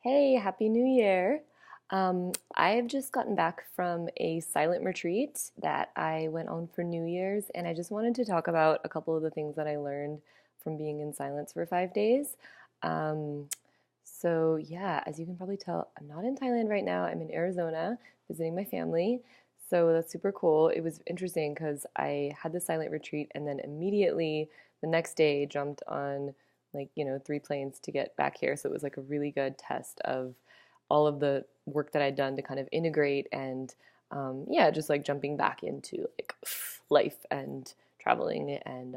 Hey, Happy New Year. I've just gotten back from a silent retreat that I went on for New Year's, and I just wanted to talk about a couple of the things that I learned from being in silence for 5 days. Um, yeah, as you can probably tell, I'm not in Thailand right now. I'm in Arizona visiting my family. So that's super cool. It was interesting because I had the silent retreat and then immediately the next day jumped on 3 planes to get back here. So it was like a really good test of all of the work that I'd done to kind of integrate and yeah, just like jumping back into like life and traveling and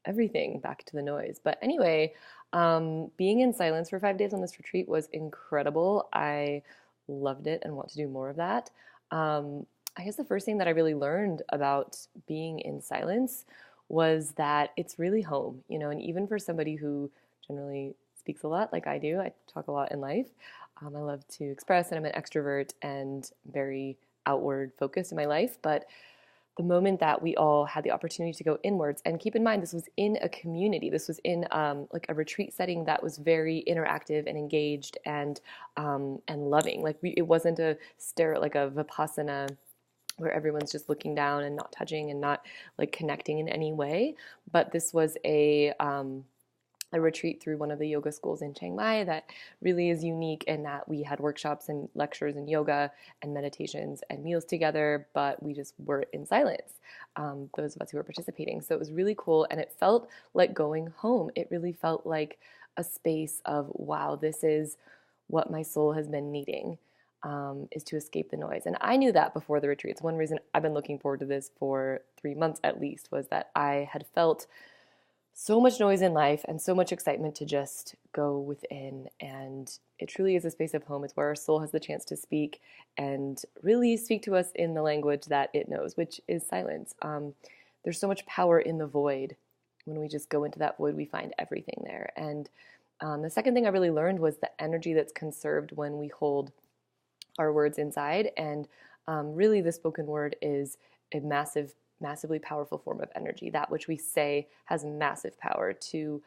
everything back to the noise. But anyway, being in silence for 5 days on this retreat was incredible. I loved it and want to do more of that. I guess the first thing that I really learned about being in silence was that it's really home, and even for somebody who generally speaks a lot like I do, I talk a lot in life. I love to express, and I'm an extrovert and very outward focused in my life. But the moment that we all had the opportunity to go inwards, and keep in mind, this was in a community, this was in like a retreat setting that was very interactive and engaged and loving. It wasn't a like a vipassana where everyone's just looking down and not touching and not like connecting in any way. But this was a retreat through one of the yoga schools in Chiang Mai that really is unique in that we had workshops and lectures and yoga and meditations and meals together, but we just were in silence, those of us who were participating. So it was really cool and it felt like going home. It really felt like a space of, wow, this is what my soul has been needing. Is to escape the noise. And I knew that before the retreats. One reason I've been looking forward to this for 3 months at least was that I had felt so much noise in life and so much excitement to just go within. And it truly is a space of home. It's where our soul has the chance to speak and really speak to us in the language that it knows, which is silence. There's so much power in the void. When we just go into that void, we find everything there. And the second thing I really learned was the energy that's conserved when we hold our words inside. And really, the spoken word is a massively powerful form of energy. That which we say has massive power to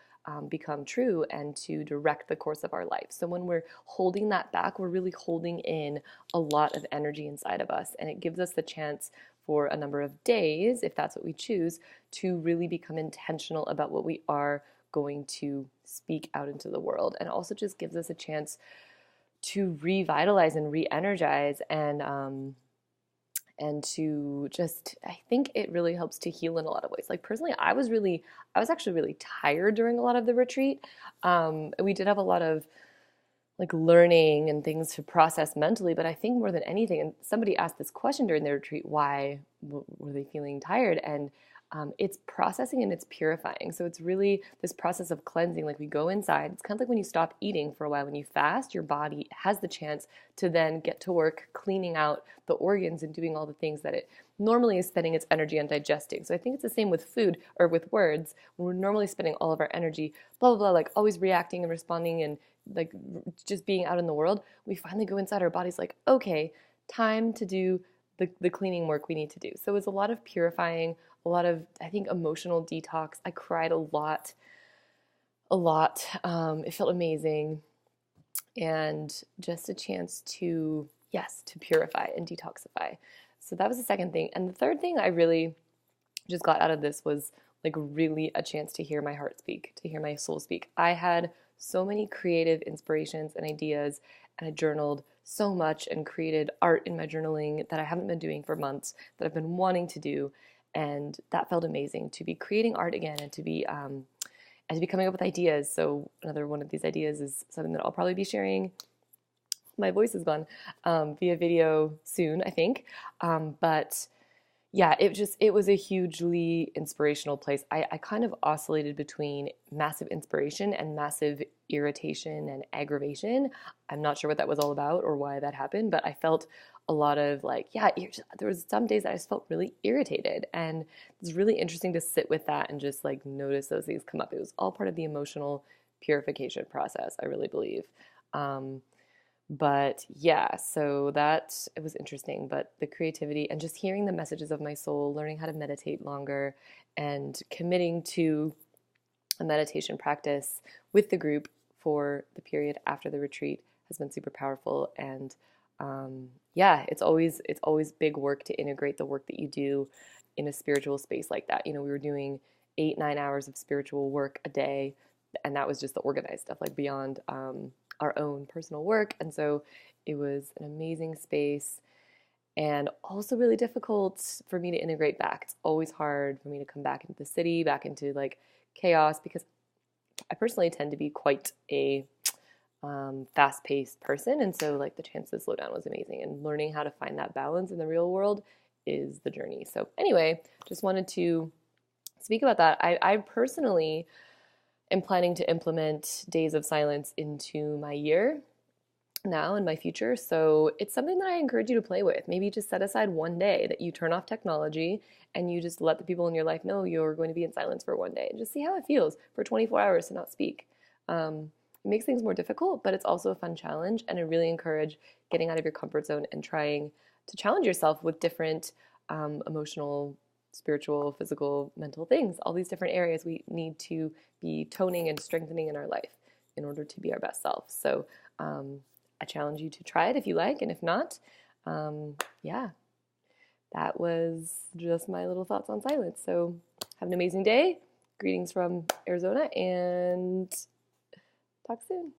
become true and to direct the course of our life. So when we're holding that back, we're really holding in a lot of energy inside of us. And it gives us the chance for a number of days, if that's what we choose, to really become intentional about what we are going to speak out into the world. And also just gives us a chance to revitalize and re-energize and to just, I think it really helps to heal in a lot of ways. Like personally, I was actually really tired during a lot of the retreat. We did have a lot of like learning and things to process mentally, but I think more than anything, and somebody asked this question during the retreat, why were they feeling tired? And it's processing and it's purifying. So it's really this process of cleansing. Like we go inside. It's kind of like when you stop eating for a while. When you fast, your body has the chance to then get to work cleaning out the organs and doing all the things that it normally is spending its energy on digesting. So I think it's the same with food or with words. When we're normally spending all of our energy, blah, blah, blah, like always reacting and responding and like just being out in the world, we finally go inside our bodies like, okay, time to do the cleaning work we need to do. So it's a lot of purifying, a lot of, I think, emotional detox. I cried a lot, a lot. It felt amazing. And just a chance to, yes, to purify and detoxify. So that was the second thing. And the third thing I really just got out of this was like really a chance to hear my heart speak, to hear my soul speak. I had so many creative inspirations and ideas, and I journaled so much and created art in my journaling that I haven't been doing for months, that I've been wanting to do. And that felt amazing to be creating art again and to be coming up with ideas. So another one of these ideas is something that I'll probably be sharing. My voice is gone via video soon, I think. But yeah, it was a hugely inspirational place. I kind of oscillated between massive inspiration and massive irritation and aggravation. I'm not sure what that was all about or why that happened, but I felt a lot of like, yeah, there was some days that I just felt really irritated, and it's really interesting to sit with that and just like notice those things come up. It was all part of the emotional purification process, I really believe. Um, but yeah, so that it was interesting. But the creativity and just hearing the messages of my soul, learning how to meditate longer, and committing to a meditation practice with the group for the period after the retreat has been super powerful. And yeah, it's always big work to integrate the work that you do in a spiritual space like that. We were doing 8, 9 hours of spiritual work a day, and that was just the organized stuff, like beyond our own personal work. And so it was an amazing space and also really difficult for me to integrate back. It's always hard for me to come back into the city, back into like chaos, because I personally tend to be quite a fast-paced person, and so like the chance to slow down was amazing. And learning how to find that balance in the real world is the journey. So anyway, just wanted to speak about that. I personally am planning to implement days of silence into my year now in my future. So it's something that I encourage you to play with. Maybe just set aside one day that you turn off technology and you just let the people in your life know you're going to be in silence for one day and just see how it feels for 24 hours to not speak. It makes things more difficult, but it's also a fun challenge. And I really encourage getting out of your comfort zone and trying to challenge yourself with different emotional, spiritual, physical, mental things. All these different areas we need to be toning and strengthening in our life in order to be our best self. So I challenge you to try it if you like, and if not, yeah, that was just my little thoughts on silence. So have an amazing day. Greetings from Arizona, and talk soon.